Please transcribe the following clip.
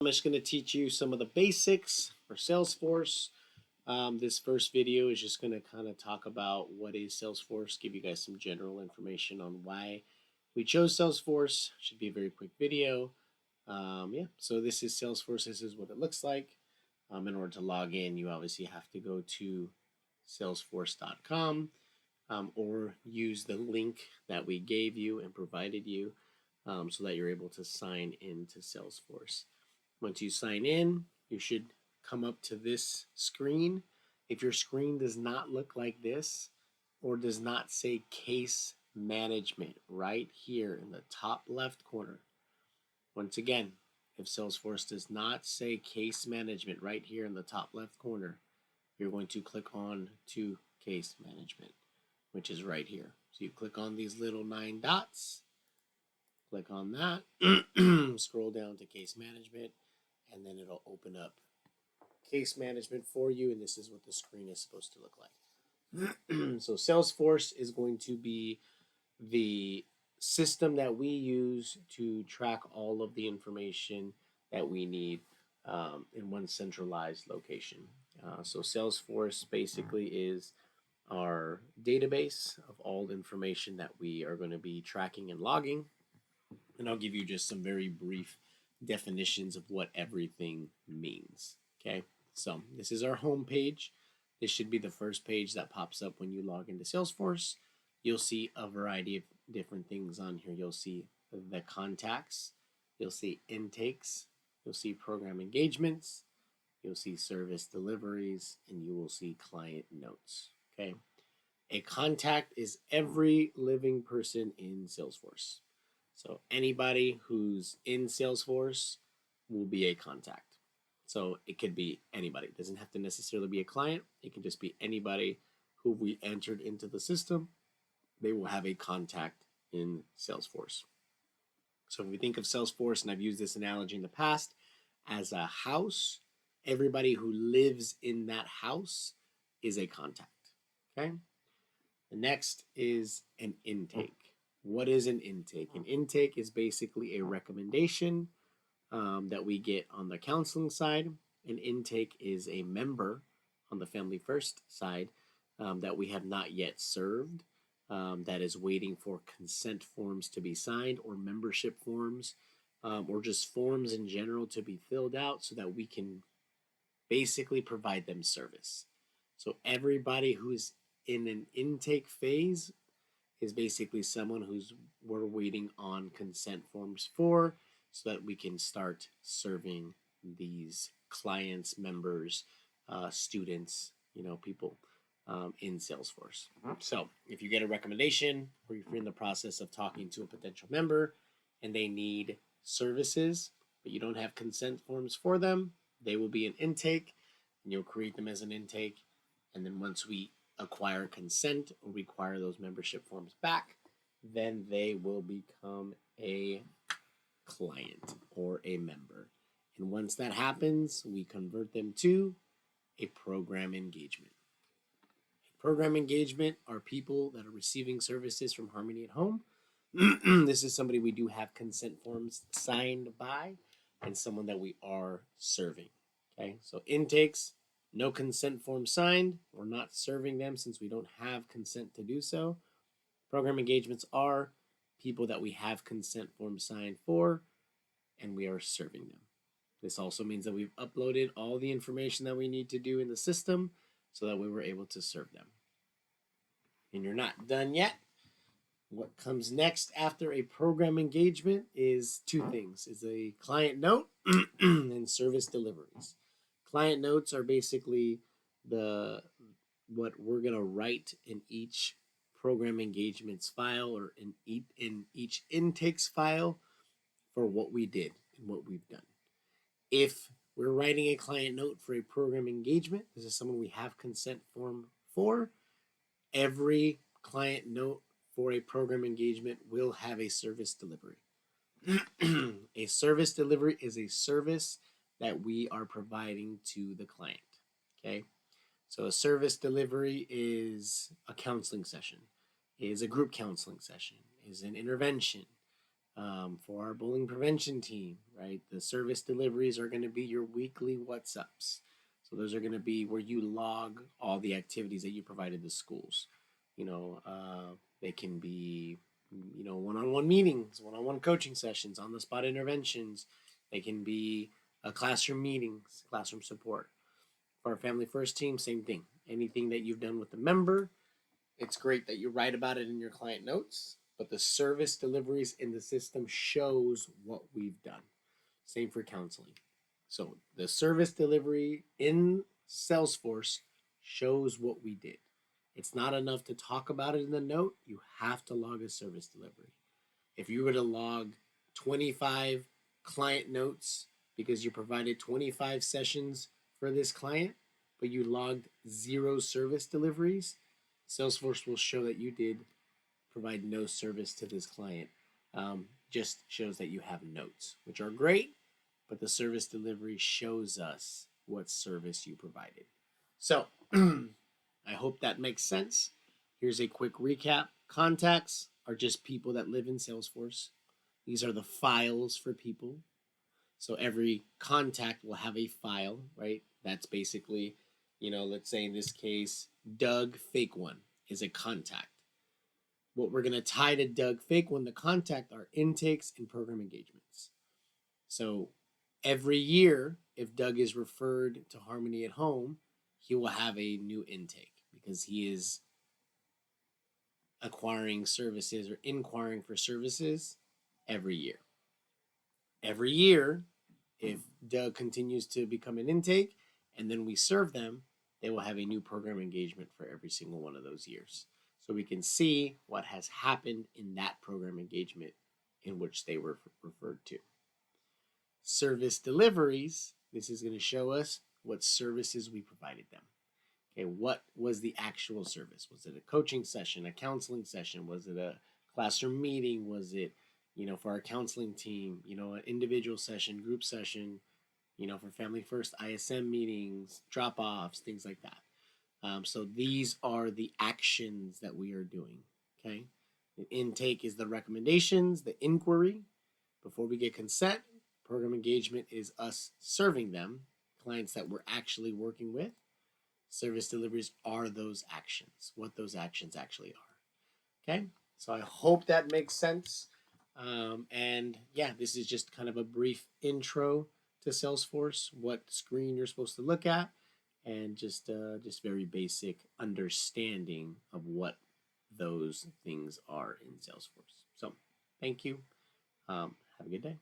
I'm just going to teach you some of the basics for Salesforce. This first video is just going to kind of talk about what is Salesforce, give you guys some general information on why we chose Salesforce. Should be a very quick video. Yeah, so this is Salesforce. This is what it looks like. In order to log in, you obviously have to go to salesforce.com or use the link that we gave you and provided you so that you're able to sign into Salesforce. Once you sign in, you should come up to this screen. If your screen does not look like this or does not say case management right here in the top left corner, once again, if Salesforce does not say case management right here in the top left corner, you're going to click on to case management, which is right here. So you click on these little 9 dots, click on that, scroll down to case management, and then it'll open up case management for you, and this is what the screen is supposed to look like. So Salesforce is going to be the system that we use to track all of the information that we need in one centralized location. So Salesforce basically is our database of all the information that we are going to be tracking and logging. And I'll give you just some very brief definitions of what everything means. Okay, so this is our home page. This should be the first page that pops up when you log into Salesforce. You'll see a variety of different things on here. You'll see the contacts, you'll see intakes, you'll see program engagements, you'll see service deliveries, and you will see client notes. Okay, a contact is every living person in Salesforce. So anybody who's in Salesforce will be a contact. So it could be anybody. It doesn't have to necessarily be a client. It can just be anybody who we entered into the system. They will have a contact in Salesforce. So if we think of Salesforce, and I've used this analogy in the past, as a house, everybody who lives in that house is a contact. Okay? The next is an intake. What is an intake? An intake is basically a recommendation that we get on the counseling side. An intake is a member on the Family First side that we have not yet served, that is waiting for consent forms to be signed, or membership forms, or just forms in general to be filled out so that we can basically provide them service. So everybody who's in an intake phase is basically someone who's we're waiting on consent forms for, so that we can start serving these clients, members, students, people in Salesforce. So if you get a recommendation, or if you're in the process of talking to a potential member and they need services, but you don't have consent forms for them, they will be an intake, and you'll create them as an intake. And then once we acquire consent or require those membership forms back, then they will become a client or a member. And once that happens, we convert them to a program engagement. A program engagement are people that are receiving services from Harmony at Home. This is somebody we do have consent forms signed by, and someone that we are serving. Okay, so intakes, no consent form signed. We're not serving them since we don't have consent to do so. Program engagements are people that we have consent forms signed for, and we are serving them. This also means that we've uploaded all the information that we need to do in the system so that we were able to serve them. And you're not done yet. What comes next after a program engagement is two things: is a client note and service deliveries. Client notes are basically what we're gonna write in each program engagements file, or in each intakes file, for what we did and what we've done. If we're writing a client note for a program engagement, this is someone we have consent form for. Every client note for a program engagement will have a service delivery. A service delivery is a service that we are providing to the client. Okay, so a service delivery is a counseling session, is a group counseling session, is an intervention, For our bullying prevention team, right? The service deliveries are going to be your weekly what's ups. So those are going to be where you log all the activities that you provided to schools. They can be, one-on-one meetings, one-on-one coaching sessions, on-the-spot interventions. They can be classroom meetings, classroom support. For our Family First team, same thing. Anything that you've done with the member, it's great that you write about it in your client notes, but the service deliveries in the system shows what we've done. Same for counseling. So the service delivery in Salesforce shows what we did. It's not enough to talk about it in the note. You have to log a service delivery. If you were to log 25 client notes because you provided 25 sessions for this client, but you logged 0 service deliveries, Salesforce will show that you did provide no service to this client. Just shows that you have notes, which are great, but the service delivery shows us what service you provided. So I hope that makes sense. Here's a quick recap. Contacts are just people that live in Salesforce. These are the files for people. So every contact will have a file, right? That's basically, let's say in this case, Doug Fake One is a contact. What we're going to tie to Doug Fake One, the contact, are intakes and program engagements. So every year, if Doug is referred to Harmony at Home, he will have a new intake because he is acquiring services or inquiring for services every year. Every year, if Doug continues to become an intake and then we serve them, they will have a new program engagement for every single one of those years. So we can see what has happened in that program engagement in which they were referred to. Service deliveries, this is going to show us what services we provided them. Okay, what was the actual service? Was it a coaching session, a counseling session? Was it a classroom meeting? Was it, for our counseling team, an individual session, group session, for Family First ISM meetings, drop-offs, things like that. So these are the actions that we are doing, okay? The intake is the recommendations, the inquiry. Before we get consent, program engagement is us serving them, clients that we're actually working with. Service deliveries are those actions, what those actions actually are. Okay, so I hope that makes sense. And yeah, this is just kind of a brief intro to Salesforce, what screen you're supposed to look at, and just very basic understanding of what those things are in Salesforce. So thank you. Have a good day.